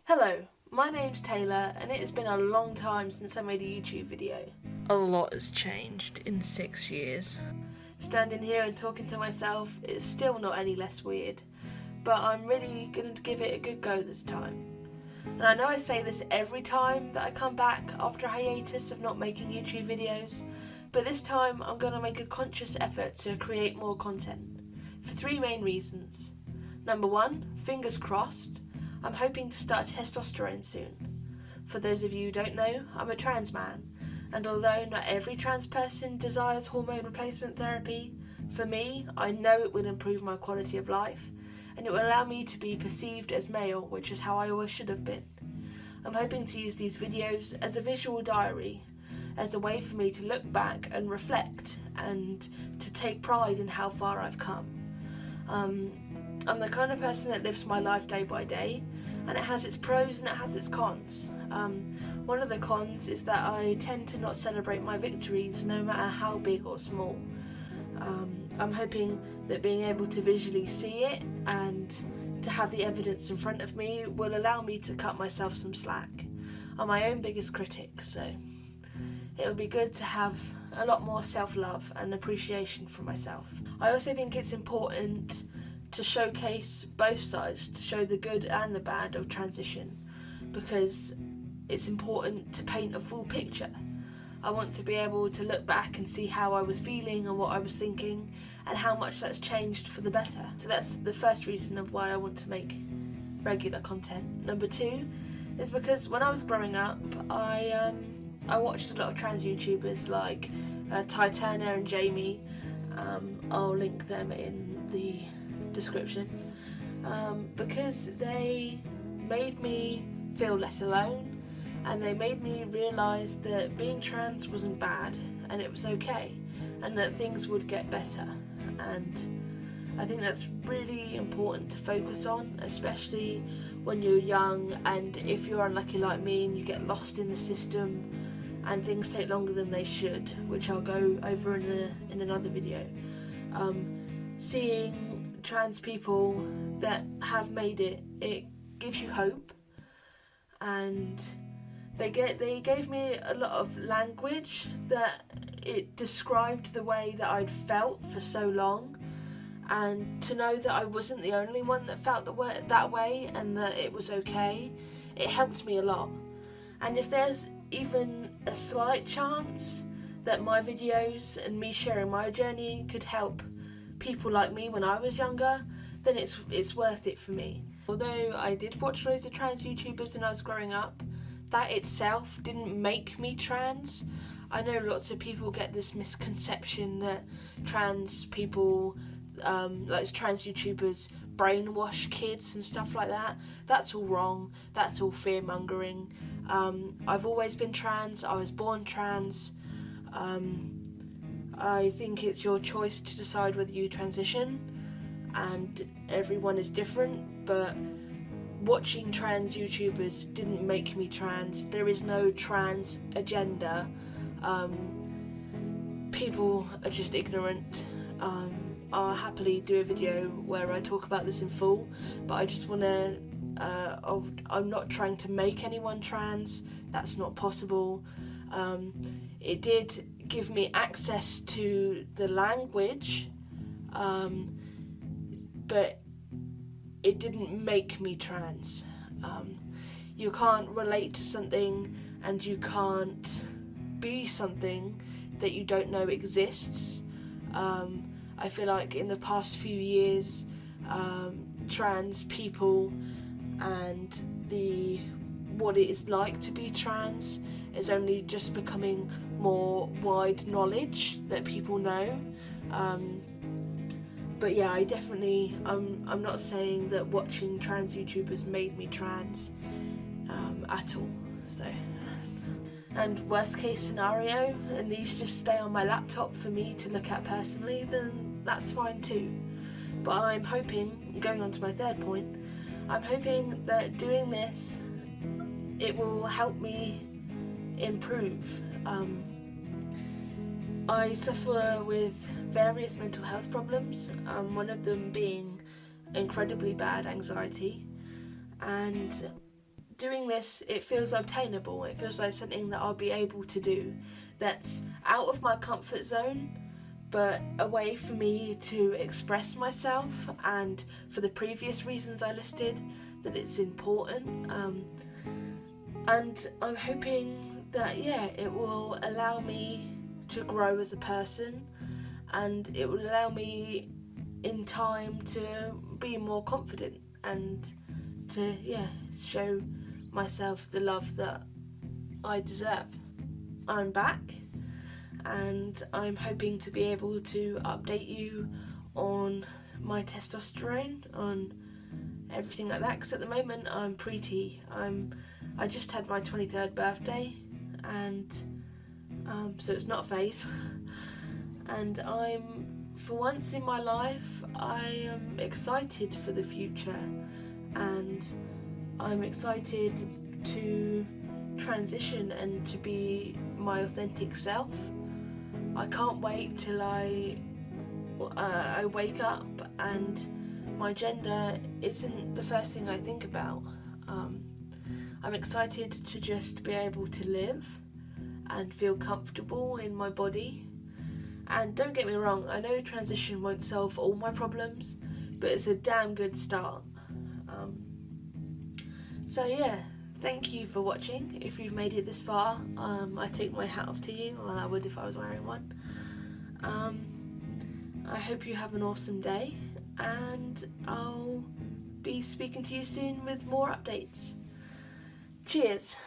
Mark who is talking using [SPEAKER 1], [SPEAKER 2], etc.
[SPEAKER 1] Hello, my name's Taylor and it has been a long time since I made a YouTube video.
[SPEAKER 2] A lot has changed in 6 years.
[SPEAKER 1] Standing here and talking to myself is still not any less weird, but I'm really going to give it a good go this time. And I know I say this every time that I come back after a hiatus of not making YouTube videos, but this time I'm going to make a conscious effort to create more content, for three main reasons. Number one, fingers crossed, I'm hoping to start testosterone soon. For those of you who don't know, I'm a trans man, and although not every trans person desires hormone replacement therapy, for me, I know it will improve my quality of life, and it will allow me to be perceived as male, which is how I always should have been. I'm hoping to use these videos as a visual diary, as a way for me to look back and reflect, and to take pride in how far I've come. I'm the kind of person that lives my life day by day, and it has its pros and it has its cons. One of the cons is that I tend to not celebrate my victories, no matter how big or small. I'm hoping that being able to visually see it and to have the evidence in front of me will allow me to cut myself some slack. I'm my own biggest critic, so it would be good to have a lot more self-love and appreciation for myself. I also think it's important to showcase both sides, to show the good and the bad of transition, because it's important to paint a full picture. I want to be able to look back and see how I was feeling and what I was thinking and how much that's changed for the better. So that's the first reason of why I want to make regular content. Number two is because when I was growing up, I watched a lot of trans YouTubers like Ty Turner and Jamie. I'll link them in the description, because they made me feel less alone, and they made me realise that being trans wasn't bad and it was okay, and that things would get better. And I think that's really important to focus on, especially when you're young, and if you're unlucky like me and you get lost in the system and things take longer than they should, which I'll go over in another video. Seeing trans people that have made it gives you hope, and they gave me a lot of language that it described the way that I'd felt for so long, and to know that I wasn't the only one that felt that way and that it was okay, it helped me a lot. And if there's even a slight chance that my videos and me sharing my journey could help people like me when I was younger, then it's worth it for me. Although I did watch loads of trans YouTubers when I was growing up, that itself didn't make me trans. I know lots of people get this misconception that trans people, like trans YouTubers, brainwash kids and stuff like that. That's all wrong. That's all fear mongering. I've always been trans. I was born trans. I think it's your choice to decide whether you transition, and everyone is different, but watching trans YouTubers didn't make me trans. There is no trans agenda. People are just ignorant. I'll happily do a video where I talk about this in full, but I just want to I'm not trying to make anyone trans. That's not possible. It did give me access to the language, but it didn't make me trans. You can't relate to something and you can't be something that you don't know exists. I feel like in the past few years, trans people and what it is like to be trans is only just becoming more wide knowledge that people know. But yeah, I'm not saying that watching trans YouTubers made me trans at all. So, and worst case scenario, and these just stay on my laptop for me to look at personally, then that's fine too. But I'm hoping, going on to my third point, I'm hoping that doing this, it will help me improve. I suffer with various mental health problems, one of them being incredibly bad anxiety, and doing this, it feels obtainable. It feels like something that I'll be able to do that's out of my comfort zone, but a way for me to express myself, and for the previous reasons I listed, that it's important. And I'm hoping that, it will allow me to grow as a person, and it will allow me in time to be more confident and to, show myself the love that I deserve. I'm back, and I'm hoping to be able to update you on my testosterone, on everything like that, because at the moment I'm preety. I just had my 23rd birthday, and so it's not a phase. And for once in my life, I am excited for the future, and I'm excited to transition and to be my authentic self. I can't wait till I wake up and my gender isn't the first thing I think about. I'm excited to just be able to live and feel comfortable in my body. And don't get me wrong, I know transition won't solve all my problems, but it's a damn good start. Thank you for watching. If you've made it this far, I take my hat off to you, or I would if I was wearing one. I hope you have an awesome day, and I'll be speaking to you soon with more updates. Cheers.